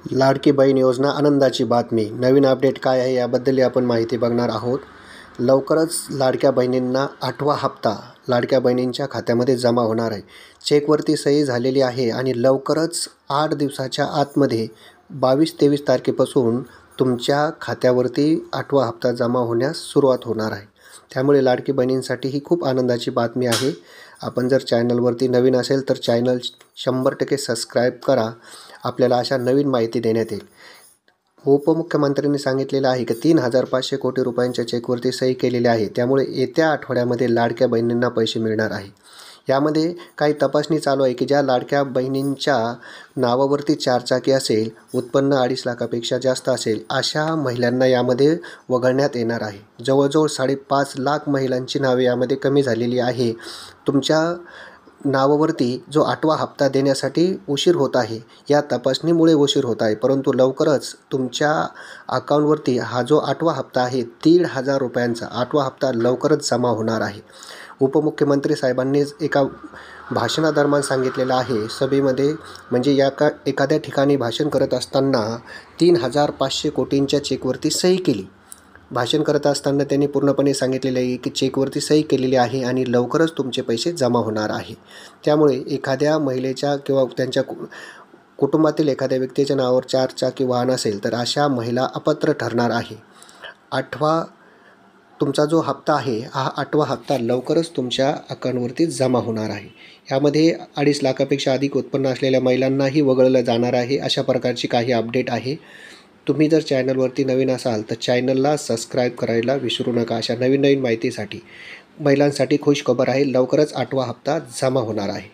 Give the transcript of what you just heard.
लाडकी बहीण योजना आनंदाची बातमी. नवीन अपडेट काय आहे याबद्दल आपण माहिती बघणार आहोत. लवकरच लाडक्या बहिणींना 8वा हप्ता लाडक्या बहिणींच्या खात्यामध्ये जमा होणार आहे. चेकवरती सही झालेली आहे आणि लवकरच 8 दिवसाच्या आतमध्ये 22-23 तारखेपासून तुमच्या खात्यावरती 8वा हप्ता जमा होण्यास सुरुवात होणार आहे. त्यामुळे लाडकी बहिणींसाठी ही खूप आनंदाची बातमी आहे. आपण जर चॅनलवरती नवीन असेल तर चॅनल 100% सबस्क्राईब करा. आपल्याला अशा नवीन माहिती देण्यात येईल. उपमुख्यमंत्र्यांनी सांगितलेलं आहे की 3,500 कोटी रुपयांच्या चेकवरती सही केलेली आहे. त्यामुळे येत्या आठवड्यामध्ये लाडक्या बहिणींना पैसे मिळणार आहे. यामध्ये काही तपासणी चालू आहे की ज्या लाडक्या बहिणींच्या नावावरती 4 चाकी असेल, उत्पन्न 2.5 लाखापेक्षा जास्त असेल, अशा महिलांना यामध्ये वगळण्यात येणार आहे. जवळजवळ 5.5 लाख महिलांची नावे यामध्ये कमी झालेली आहे. तुमच्या नावावरती जो 8वा हप्ता देण्यासाठी उशीर होत आहे, या तपासणीमुळे उशीर होत आहे. परंतु लवकरच तुमच्या अकाउंटवरती हा जो 8वा हप्ता आहे 1,500 रुपयांचा 8वा हप्ता लवकरच जमा होणार आहे. उपमुख्यमंत्री साहेबांनी एका भाषणादरम्यान सांगितलेलं आहे सभेमध्ये, म्हणजे एखाद्या ठिकाणी भाषण करत असताना 3,500 कोटींच्या चेकवरती सही केली. भाषण करत असताना त्यांनी पूर्णपणे सांगितलेले आहे की चेकवरती सही केलेली आहे आणि लवकरच तुमचे पैसे जमा होणार आहे. त्यामुळे एखाद्या महिलेच्या किंवा त्यांच्या कुटुंबातील एखाद्या व्यक्तीच्या नावावर 4 चाकी वाहन असेल तर अशा महिला अपात्र ठरणार आहे. 8वा तुमचा जो हप्ता आहे हा 8वा हप्ता लवकरच तुमच्या अकाउंटवरती जमा होणार आहे. यामध्ये 2.5 लाखापेक्षा अधिक उत्पन्न असलेल्या महिलांनाही वगळलं जाणार आहे. अशा प्रकारची काही अपडेट आहे. तुम्ही जर चॅनलवरती नवीन असाल तर चॅनलला सबस्क्राईब करायला विसरू नका. अशा नवीन माहितीसाठी महिलांसाठी खुश खबर आहे, लवकरच 8वा हप्ता जमा होणार आहे.